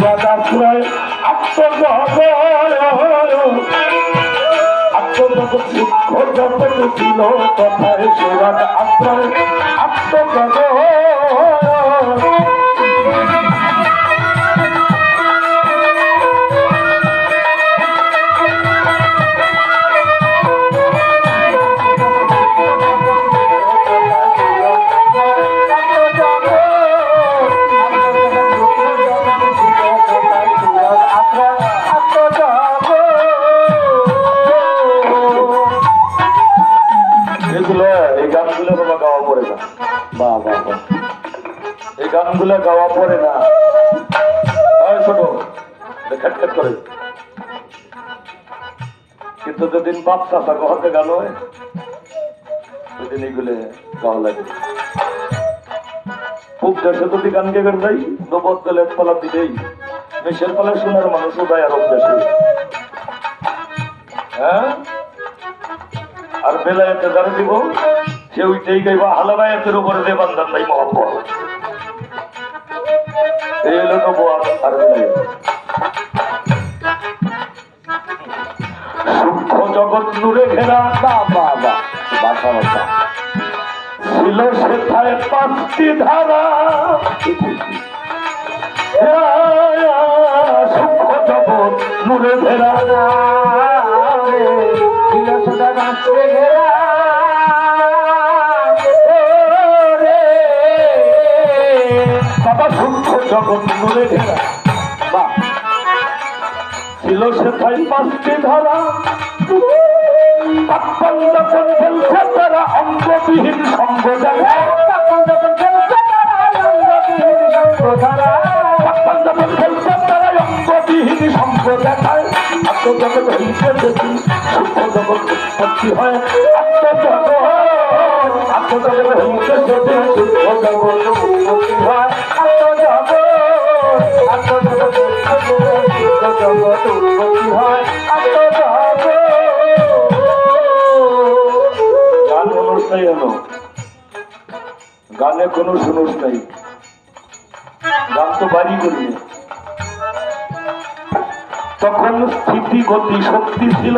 আশ্রয় আত্মজগৎ আত্মজগৎ সূক্ষ্ম জগৎ ছিল কথায় সেবাদ আশ্রয় আত্মজগৎ গানগুলো গাওয়া পড়ে না ছোট খেটখেট করে কিন্তু যেদিন বাপ চাষা গহতে গান হয় সেদিন এইগুলো গাওয়া লাগে খুব দেশে যদি গান গেবেন যাই নবদ দলের পালা দিলেই মেশের পালা শোনার মানুষও দেয় আরব দেশে হ্যাঁ আর বেলায়েতে যারা দিব সে ওইটাই গাইবা হালাবায়াতের উপরে যে বান্ধান নাই মহব্বত এই হলো নবুয়াত আর বেলায়েত সূক্ষ্ম জগৎ নূরে ঘেরা বাবা বাসা বাসা ছিল সেথায় পাঁচটি ধারা সূক্ষ্ম জগৎ নূরে ঘেরা ছিল সেথায় পাঁচটি ঘেরা বাবা সূক্ষ্ম জগৎ নূরে ঘেরা বা ছিল সেথায় পাঁচটি ধারা তারা অঙ্গবিহীন সঙ্গ দেখায় অঙ্গবিহীন সঙ্গ দেখায় আত্মজগৎ হইতে দেখি সূক্ষ্ম জগৎ উৎপত্তি হয় আত্মজগৎ হইতে দেখি সূক্ষ্ম জগৎ উৎপত্তি হয় আত্মজগৎ উৎপত্তি হয় গানে কোনো শুনুস নাই গান তো বাড়ি করি তখন স্থিতি গতি শক্তি ছিল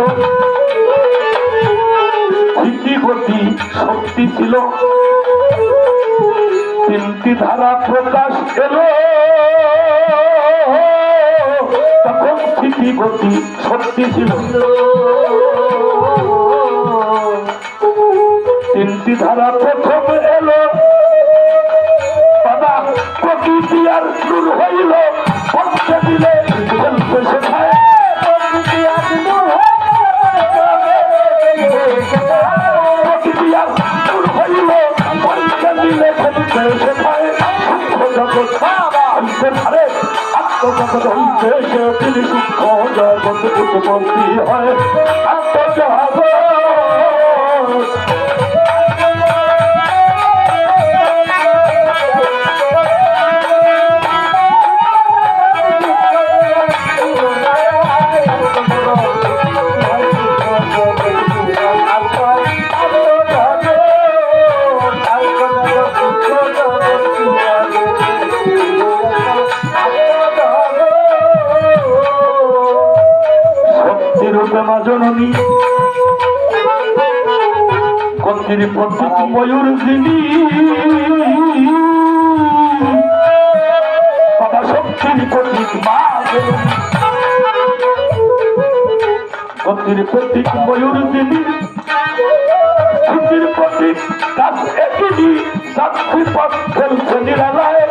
স্থিতি গতি শক্তি ছিল তিনটি ধারা প্রকাশ এলো তখন স্থিতি গতি শক্তি ছিল তিনটি ধারা প্রথম এলো বাবা প্রকৃতি আর দূর হইল পঞ্চে দিলে খেলতে শেখায় প্রকৃতি আর দূর হইল পঞ্চে দিলে খেলতে শেখায় সূক্ষ্ম জগৎ হইতে পারে আত্মজগৎ হইতে সে তিনি সূক্ষ্ম জগৎ উৎপত্তি হয় আত্মজগৎ জননী কর্তির প্রত্যেক ময়ূর যিনি বাবা শক্তির প্রতীক মা কর্তির প্রত্যেক ময়ূর যিনি শক্তির প্রতীক কাজ একই সাক্ষী পথ ফেলছে নিরালায়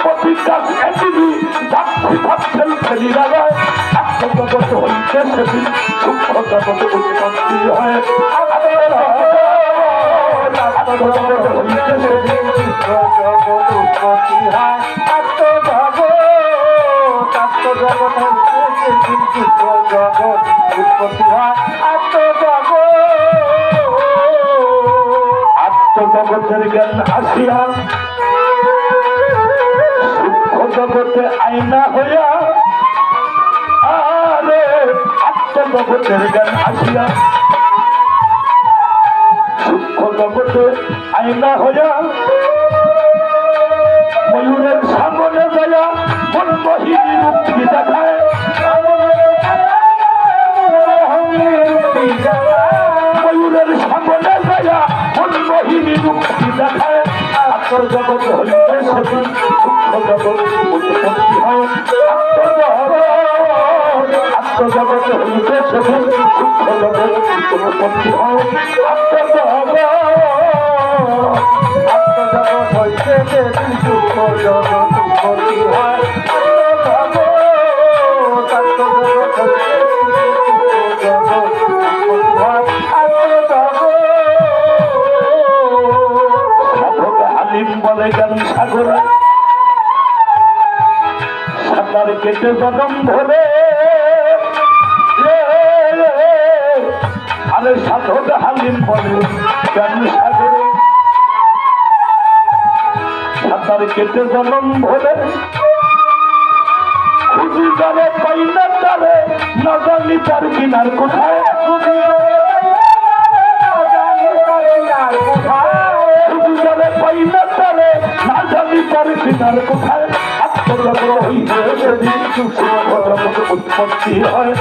প্রতিকাশ একই সাক্ষী পথ ফেলছে নিরালায় আত্মজগৎ হইতে সেদিন সূক্ষ্ম জগৎ উৎপত্তি হয় আত্মজগৎ হইতে সেদিন সূক্ষ্ম জগৎ উৎপত্তি হয় আত্মজগৎ হইতে সেদিন সূক্ষ্ম জগৎ উৎপত্তি হয় আত্মজগতের জ্ঞান আসিয়া সূক্ষ্ম জগতে আয়না হইয়া আরে আত্মজগতের জ্ঞান আসিয়া সূক্ষ্ম সূক্ষ্ম জগতে আয়না হইয়া ময়ূরের সামনে যায়া মন মোহিনী রূপটি দেখায় ময়ূরের সামনে যায়া মন মোহিনী রূপটি দেখায় আত্মজগৎ হইতে সেদিন সূক্ষ্ম জগৎ উৎপত্তি হয় আত্মজগৎ হইতে সেদিন সূক্ষ্ম জগৎ উৎপত্তি হয় আত্মজগৎ হইতে সেদিন সূক্ষ্ম জগৎ উৎপত্তি হয় বলে জ্ঞান সাগরে সাঁতার কেটে কদম ধরে আরে সাধক হালিম বলে জ্ঞান সাগরে সাঁতার কেটে জনম ভরে খুঁজি যারে পাই না তারে না জানি তার কিনার কোথায় পাই না তারে না জানি তার কিনার কোথায় আত্মজগৎ হইতে সেদিন সূক্ষ্ম জগৎ উৎপত্তি হয়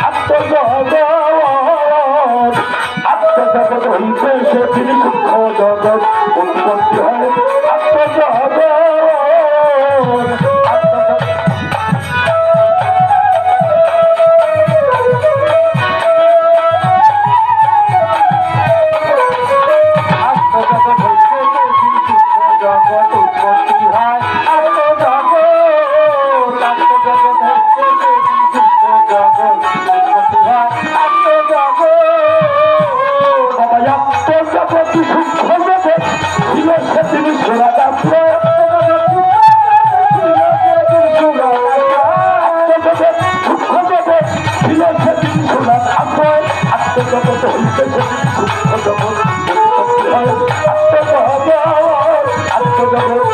আত্মজগৎ হইতে সেদিন সূক্ষ্ম জগৎ উৎপত্তি হয় আত্মজগৎ আত্মজগৎ হইতে সূক্ষ্ম জগৎ আত্মজগৎ